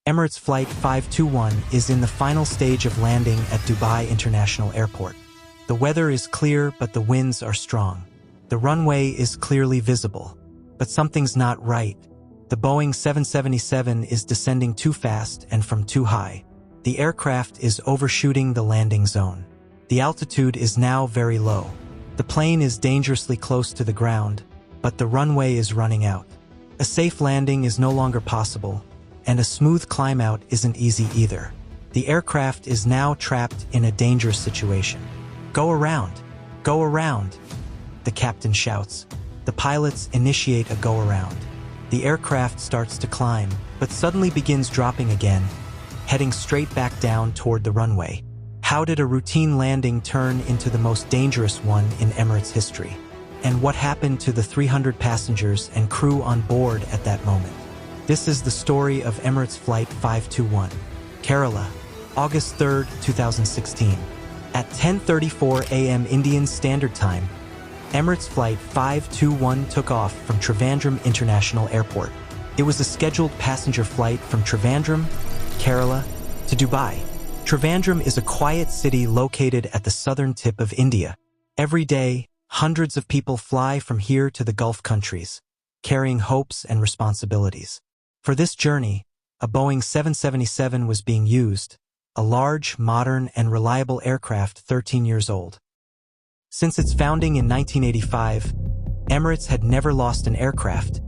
Emirates Flight 521 is in the final stage of landing at Dubai International Airport. The weather is clear, but the winds are strong. The runway is clearly visible, but something's not right. The Boeing 777 is descending too fast and from too high. The aircraft is overshooting the landing zone. The altitude is now very low. The plane is dangerously close to the ground, but the runway is running out. A safe landing is no longer possible, and a smooth climb out isn't easy either. The aircraft is now trapped in a dangerous situation. "Go around! Go around!" the captain shouts. The pilots initiate a go-around. The aircraft starts to climb, but suddenly begins dropping again, heading straight back down toward the runway. How did a routine landing turn into the most dangerous one in Emirates history? And what happened to the 300 passengers and crew on board at that moment? This is the story of Emirates Flight 521, Kerala, August 3, 2016. At 10:34 a.m. Indian Standard Time, Emirates Flight 521 took off from Trivandrum International Airport. It was a scheduled passenger flight from Trivandrum, Kerala, to Dubai. Trivandrum is a quiet city located at the southern tip of India. Every day, hundreds of people fly from here to the Gulf countries, carrying hopes and responsibilities. For this journey, a Boeing 777 was being used, a large, modern, and reliable aircraft 13 years old. Since its founding in 1985, Emirates had never lost an aircraft,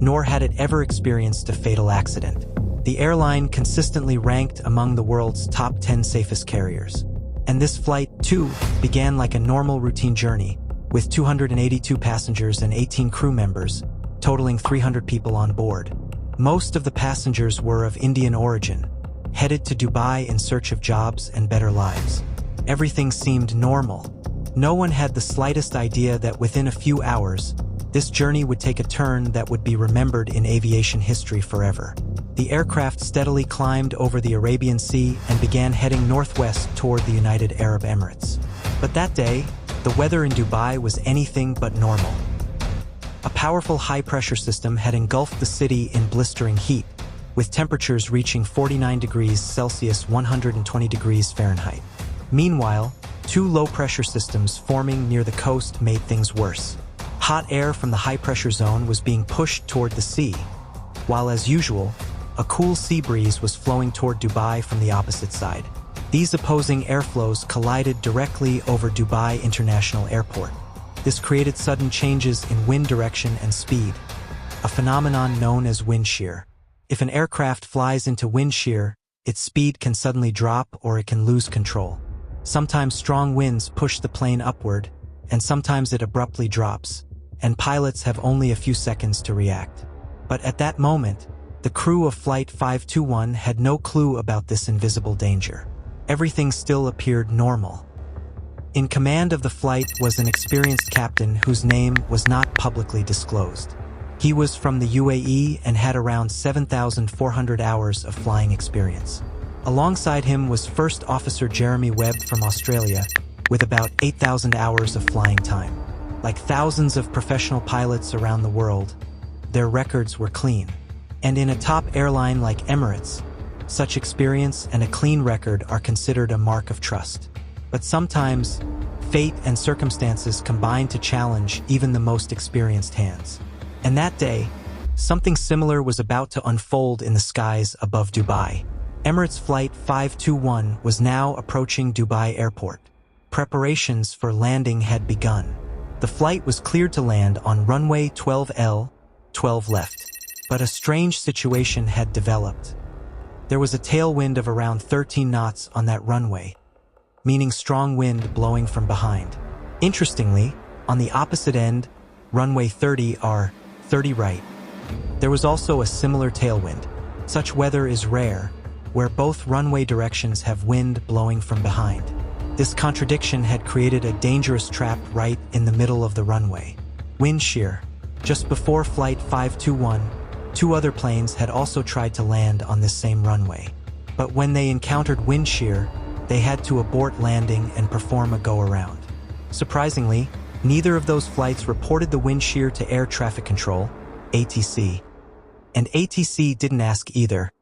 nor had it ever experienced a fatal accident. The airline consistently ranked among the world's top 10 safest carriers. And this flight, too, began like a normal routine journey, with 282 passengers and 18 crew members, totaling 300 people on board. Most of the passengers were of Indian origin, headed to Dubai in search of jobs and better lives. Everything seemed normal. No one had the slightest idea that within a few hours, this journey would take a turn that would be remembered in aviation history forever. The aircraft steadily climbed over the Arabian Sea and began heading northwest toward the United Arab Emirates. But that day, the weather in Dubai was anything but normal. A powerful high-pressure system had engulfed the city in blistering heat, with temperatures reaching 49 degrees Celsius 120 degrees Fahrenheit. Meanwhile, two low-pressure systems forming near the coast made things worse. Hot air from the high-pressure zone was being pushed toward the sea, while as usual, a cool sea breeze was flowing toward Dubai from the opposite side. These opposing airflows collided directly over Dubai International Airport. This created sudden changes in wind direction and speed, a phenomenon known as wind shear. If an aircraft flies into wind shear, its speed can suddenly drop or it can lose control. Sometimes strong winds push the plane upward, and sometimes it abruptly drops, and pilots have only a few seconds to react. But at that moment, the crew of Flight 521 had no clue about this invisible danger. Everything still appeared normal. In command of the flight was an experienced captain whose name was not publicly disclosed. He was from the UAE and had around 7,400 hours of flying experience. Alongside him was First Officer Jeremy Webb from Australia, with about 8,000 hours of flying time. Like thousands of professional pilots around the world, their records were clean. And in a top airline like Emirates, such experience and a clean record are considered a mark of trust. But sometimes, fate and circumstances combine to challenge even the most experienced hands. And that day, something similar was about to unfold in the skies above Dubai. Emirates Flight 521 was now approaching Dubai Airport. Preparations for landing had begun. The flight was cleared to land on runway 12L, 12 left. But a strange situation had developed. There was a tailwind of around 13 knots on that runway, meaning strong wind blowing from behind. Interestingly, on the opposite end, runway 30R, 30 right, there was also a similar tailwind. Such weather is rare, where both runway directions have wind blowing from behind. This contradiction had created a dangerous trap right in the middle of the runway. Wind shear. Just before Flight 521, two other planes had also tried to land on this same runway. But when they encountered wind shear, they had to abort landing and perform a go-around. Surprisingly, neither of those flights reported the wind shear to Air Traffic Control, ATC. And ATC didn't ask either.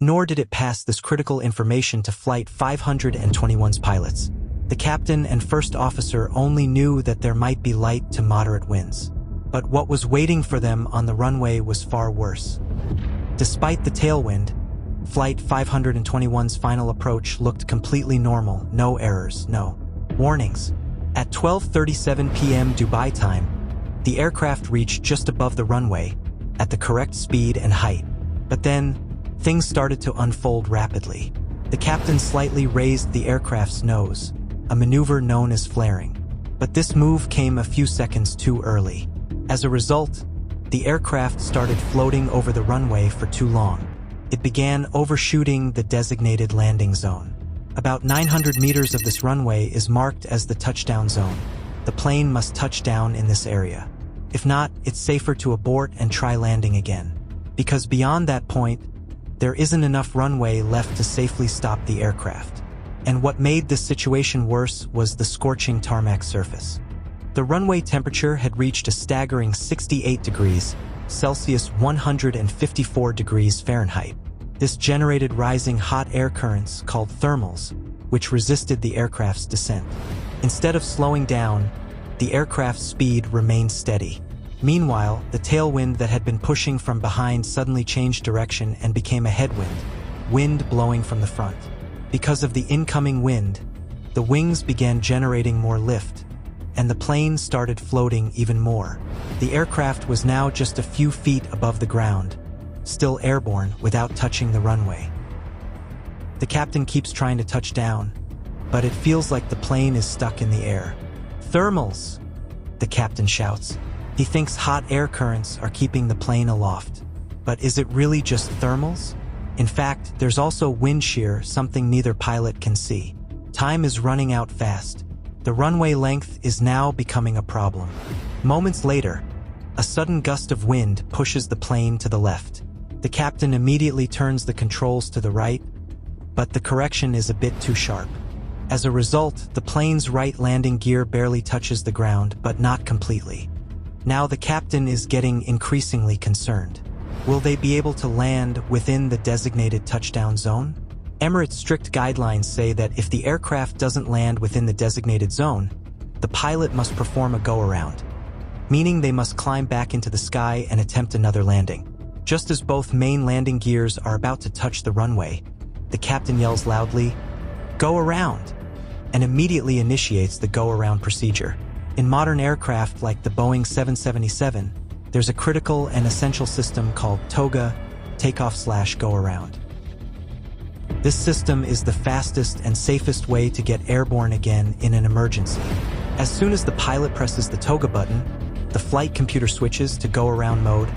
Nor did it pass this critical information to Flight 521's pilots. The captain and first officer only knew that there might be light to moderate winds. But what was waiting for them on the runway was far worse. Despite the tailwind, Flight 521's final approach looked completely normal, no errors, no warnings. At 12:37 p.m. Dubai time, the aircraft reached just above the runway, at the correct speed and height. But then, things started to unfold rapidly. The captain slightly raised the aircraft's nose, a maneuver known as flaring. But this move came a few seconds too early. As a result, the aircraft started floating over the runway for too long. It began overshooting the designated landing zone. About 900 meters of this runway is marked as the touchdown zone. The plane must touch down in this area. If not, it's safer to abort and try landing again. Because beyond that point, there isn't enough runway left to safely stop the aircraft. And what made this situation worse was the scorching tarmac surface. The runway temperature had reached a staggering 68 degrees Celsius, 154 degrees Fahrenheit. This generated rising hot air currents called thermals, which resisted the aircraft's descent. Instead of slowing down, the aircraft's speed remained steady. Meanwhile, the tailwind that had been pushing from behind suddenly changed direction and became a headwind, wind blowing from the front. Because of the incoming wind, the wings began generating more lift, and the plane started floating even more. The aircraft was now just a few feet above the ground, still airborne without touching the runway. The captain keeps trying to touch down, but it feels like the plane is stuck in the air. "Thermals!" the captain shouts. He thinks hot air currents are keeping the plane aloft. But is it really just thermals? In fact, there's also wind shear, something neither pilot can see. Time is running out fast. The runway length is now becoming a problem. Moments later, a sudden gust of wind pushes the plane to the left. The captain immediately turns the controls to the right, but the correction is a bit too sharp. As a result, the plane's right landing gear barely touches the ground, but not completely. Now the captain is getting increasingly concerned. Will they be able to land within the designated touchdown zone? Emirates' strict guidelines say that if the aircraft doesn't land within the designated zone, the pilot must perform a go-around, meaning they must climb back into the sky and attempt another landing. Just as both main landing gears are about to touch the runway, the captain yells loudly, "Go around!" and immediately initiates the go-around procedure. In modern aircraft like the Boeing 777, there's a critical and essential system called TOGA, takeoff/go-around. This system is the fastest and safest way to get airborne again in an emergency. As soon as the pilot presses the TOGA button, the flight computer switches to go-around mode,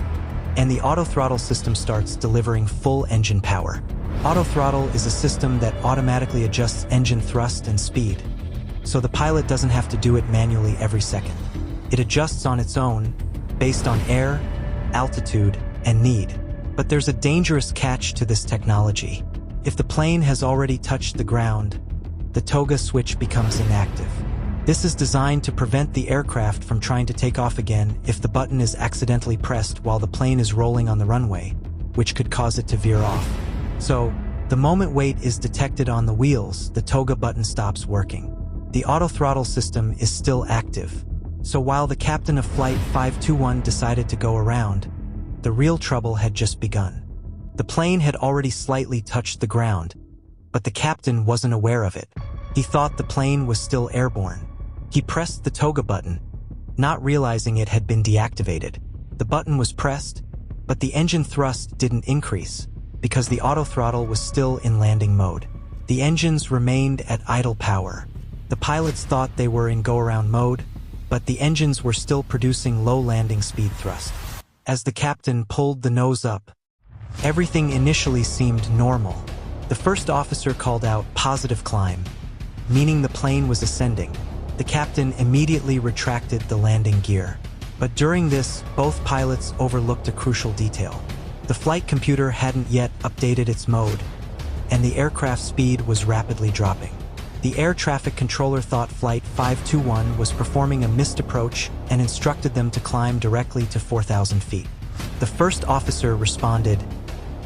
and the auto-throttle system starts delivering full engine power. Auto-throttle is a system that automatically adjusts engine thrust and speed, so the pilot doesn't have to do it manually every second. It adjusts on its own, based on air, altitude, and need. But there's a dangerous catch to this technology. If the plane has already touched the ground, the TOGA switch becomes inactive. This is designed to prevent the aircraft from trying to take off again if the button is accidentally pressed while the plane is rolling on the runway, which could cause it to veer off. So, the moment weight is detected on the wheels, the TOGA button stops working. The auto-throttle system is still active. So while the captain of Flight 521 decided to go around, the real trouble had just begun. The plane had already slightly touched the ground, but the captain wasn't aware of it. He thought the plane was still airborne. He pressed the TOGA button, not realizing it had been deactivated. The button was pressed, but the engine thrust didn't increase because the auto-throttle was still in landing mode. The engines remained at idle power. The pilots thought they were in go-around mode, but the engines were still producing low landing speed thrust. As the captain pulled the nose up, everything initially seemed normal. The first officer called out positive climb, meaning the plane was ascending. The captain immediately retracted the landing gear. But during this, both pilots overlooked a crucial detail. The flight computer hadn't yet updated its mode, and the aircraft speed was rapidly dropping. The air traffic controller thought Flight 521 was performing a missed approach and instructed them to climb directly to 4,000 feet. The first officer responded,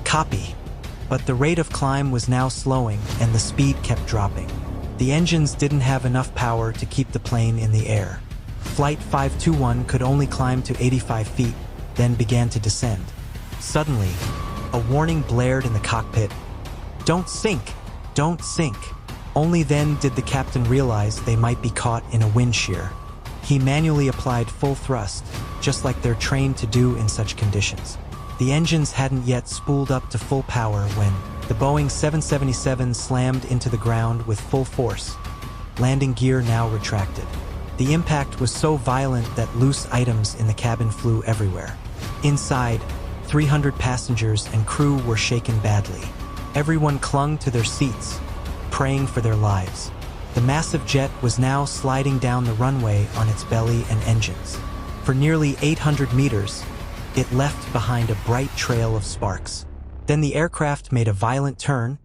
"Copy," But the rate of climb was now slowing and the speed kept dropping. The engines didn't have enough power to keep the plane in the air. Flight 521 could only climb to 85 feet, then began to descend. Suddenly, a warning blared in the cockpit. "Don't sink! Don't sink!" Only then did the captain realize they might be caught in a wind shear. He manually applied full thrust, just like they're trained to do in such conditions. The engines hadn't yet spooled up to full power when the Boeing 777 slammed into the ground with full force. Landing gear now retracted. The impact was so violent that loose items in the cabin flew everywhere. Inside, 300 passengers and crew were shaken badly. Everyone clung to their seats, praying for their lives. The massive jet was now sliding down the runway on its belly and engines. For nearly 800 meters, it left behind a bright trail of sparks. Then the aircraft made a violent turn,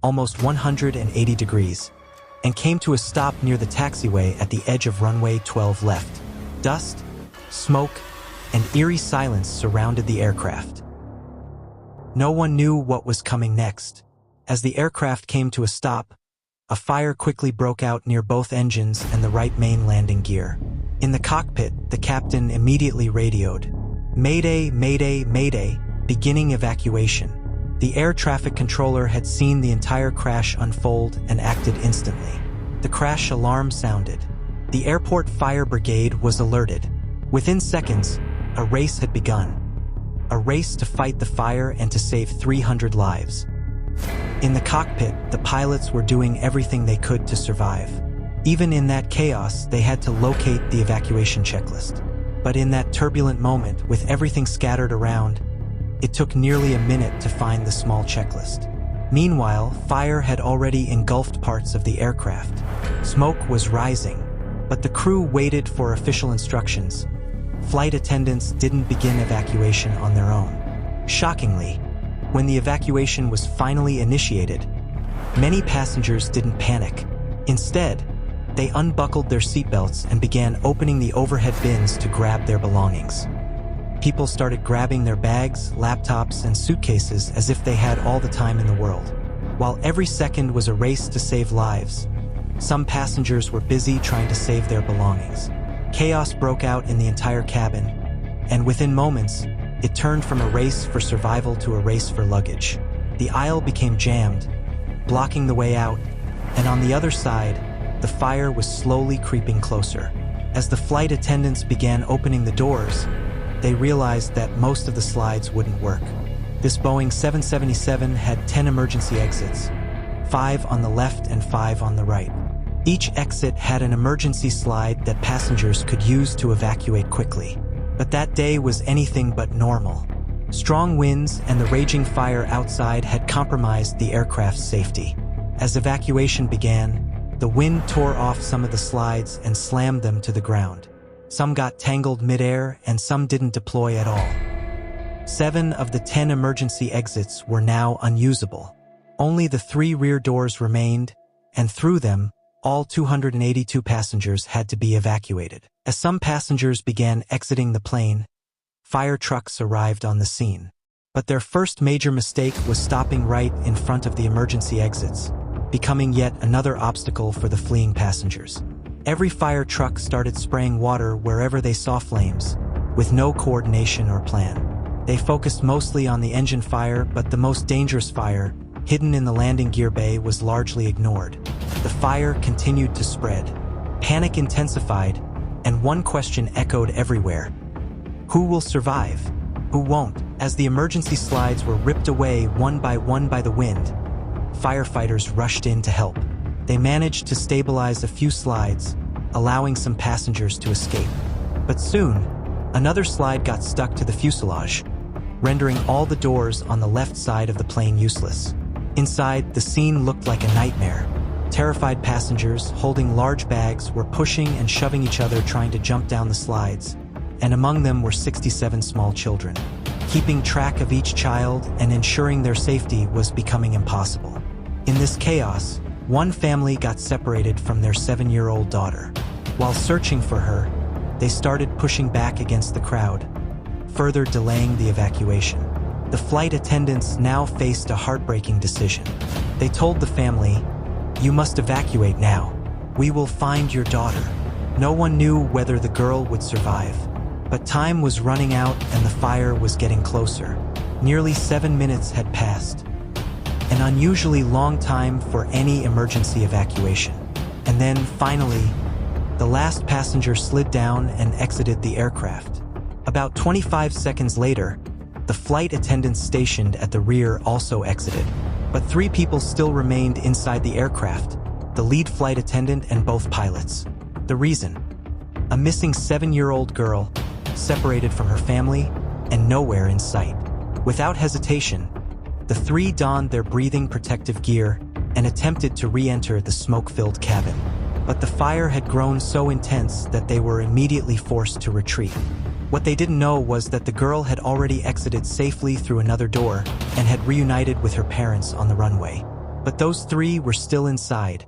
almost 180 degrees, and came to a stop near the taxiway at the edge of runway 12 left. Dust, smoke, and eerie silence surrounded the aircraft. No one knew what was coming next. As the aircraft came to a stop, a fire quickly broke out near both engines and the right main landing gear. In the cockpit, the captain immediately radioed, "Mayday, mayday, mayday, beginning evacuation." The air traffic controller had seen the entire crash unfold and acted instantly. The crash alarm sounded. The airport fire brigade was alerted. Within seconds, a race had begun. A race to fight the fire and to save 300 lives. In the cockpit, the pilots were doing everything they could to survive. Even in that chaos, they had to locate the evacuation checklist. But in that turbulent moment, with everything scattered around, it took nearly a minute to find the small checklist. Meanwhile, fire had already engulfed parts of the aircraft. Smoke was rising, but the crew waited for official instructions. Flight attendants didn't begin evacuation on their own. Shockingly, when the evacuation was finally initiated, many passengers didn't panic. Instead, they unbuckled their seatbelts and began opening the overhead bins to grab their belongings. People started grabbing their bags, laptops, and suitcases as if they had all the time in the world. While every second was a race to save lives, some passengers were busy trying to save their belongings. Chaos broke out in the entire cabin, and within moments, it turned from a race for survival to a race for luggage. The aisle became jammed, blocking the way out, and on the other side, the fire was slowly creeping closer. As the flight attendants began opening the doors, they realized that most of the slides wouldn't work. This Boeing 777 had 10 emergency exits, 5 on the left and 5 on the right. Each exit had an emergency slide that passengers could use to evacuate quickly. But that day was anything but normal. Strong winds and the raging fire outside had compromised the aircraft's safety. As evacuation began, the wind tore off some of the slides and slammed them to the ground. Some got tangled midair and some didn't deploy at all. 7 of the 10 emergency exits were now unusable. Only the 3 rear doors remained, and through them, all 282 passengers had to be evacuated. As some passengers began exiting the plane, fire trucks arrived on the scene. But their first major mistake was stopping right in front of the emergency exits, becoming yet another obstacle for the fleeing passengers. Every fire truck started spraying water wherever they saw flames, with no coordination or plan. They focused mostly on the engine fire, but the most dangerous fire, hidden in the landing gear bay, was largely ignored. The fire continued to spread. Panic intensified, and one question echoed everywhere. Who will survive? Who won't? As the emergency slides were ripped away one by the wind, firefighters rushed in to help. They managed to stabilize a few slides, allowing some passengers to escape. But soon, another slide got stuck to the fuselage, rendering all the doors on the left side of the plane useless. Inside, the scene looked like a nightmare. Terrified passengers, holding large bags, were pushing and shoving each other trying to jump down the slides, and among them were 67 small children. Keeping track of each child and ensuring their safety was becoming impossible. In this chaos, one family got separated from their 7-year-old daughter. While searching for her, they started pushing back against the crowd, further delaying the evacuation. The flight attendants now faced a heartbreaking decision. They told the family, "You must evacuate now. We will find your daughter." No one knew whether the girl would survive. But time was running out and the fire was getting closer. Nearly 7 minutes had passed. An unusually long time for any emergency evacuation. And then, finally, the last passenger slid down and exited the aircraft. About 25 seconds later, the flight attendants stationed at the rear also exited. But 3 people still remained inside the aircraft, the lead flight attendant and both pilots. The reason? A missing 7-year-old girl, separated from her family, and nowhere in sight. Without hesitation, the 3 donned their breathing protective gear and attempted to re-enter the smoke-filled cabin. But the fire had grown so intense that they were immediately forced to retreat. What they didn't know was that the girl had already exited safely through another door and had reunited with her parents on the runway. But those 3 were still inside,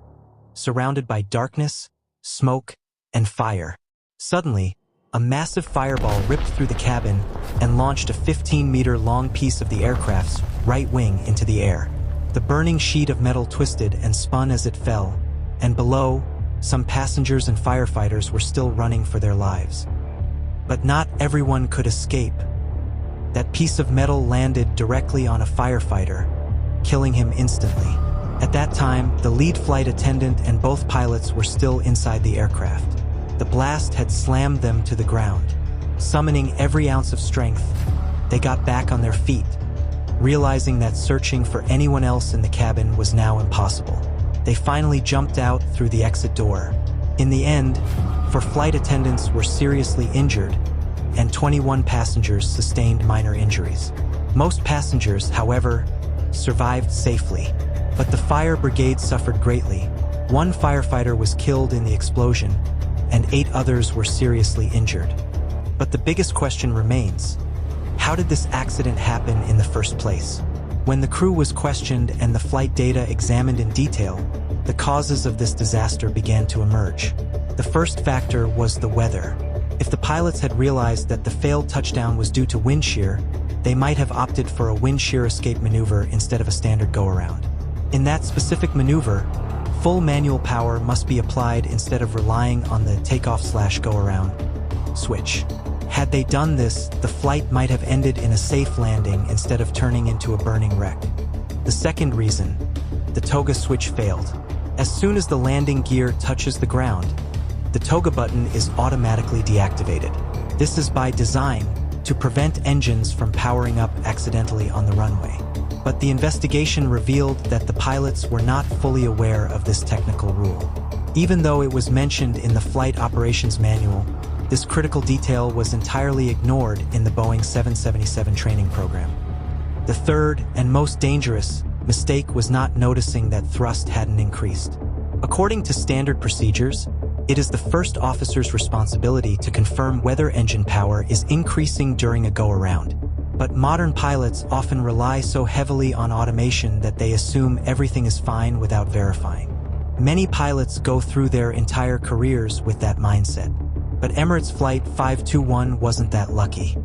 surrounded by darkness, smoke, and fire. Suddenly, a massive fireball ripped through the cabin and launched a 15-meter-long piece of the aircraft's right wing into the air. The burning sheet of metal twisted and spun as it fell, and below, some passengers and firefighters were still running for their lives. But not everyone could escape. That piece of metal landed directly on a firefighter, killing him instantly. At that time, the lead flight attendant and both pilots were still inside the aircraft. The blast had slammed them to the ground. Summoning every ounce of strength, they got back on their feet, realizing that searching for anyone else in the cabin was now impossible. They finally jumped out through the exit door. In the end, 4 flight attendants were seriously injured, and 21 passengers sustained minor injuries. Most passengers, however, survived safely, but the fire brigade suffered greatly. 1 firefighter was killed in the explosion, and 8 others were seriously injured. But the biggest question remains: how did this accident happen in the first place? When the crew was questioned and the flight data examined in detail, the causes of this disaster began to emerge. The first factor was the weather. If the pilots had realized that the failed touchdown was due to wind shear, they might have opted for a wind shear escape maneuver instead of a standard go-around. In that specific maneuver, full manual power must be applied instead of relying on the takeoff/go-around switch. Had they done this, the flight might have ended in a safe landing instead of turning into a burning wreck. The second reason, the toga switch failed. As soon as the landing gear touches the ground, the toga button is automatically deactivated. This is by design to prevent engines from powering up accidentally on the runway. But the investigation revealed that the pilots were not fully aware of this technical rule. Even though it was mentioned in the Flight Operations Manual, this critical detail was entirely ignored in the Boeing 777 training program. The third and most dangerous mistake was not noticing that thrust hadn't increased. According to standard procedures, it is the first officer's responsibility to confirm whether engine power is increasing during a go-around. But modern pilots often rely so heavily on automation that they assume everything is fine without verifying. Many pilots go through their entire careers with that mindset. But Emirates Flight 521 wasn't that lucky.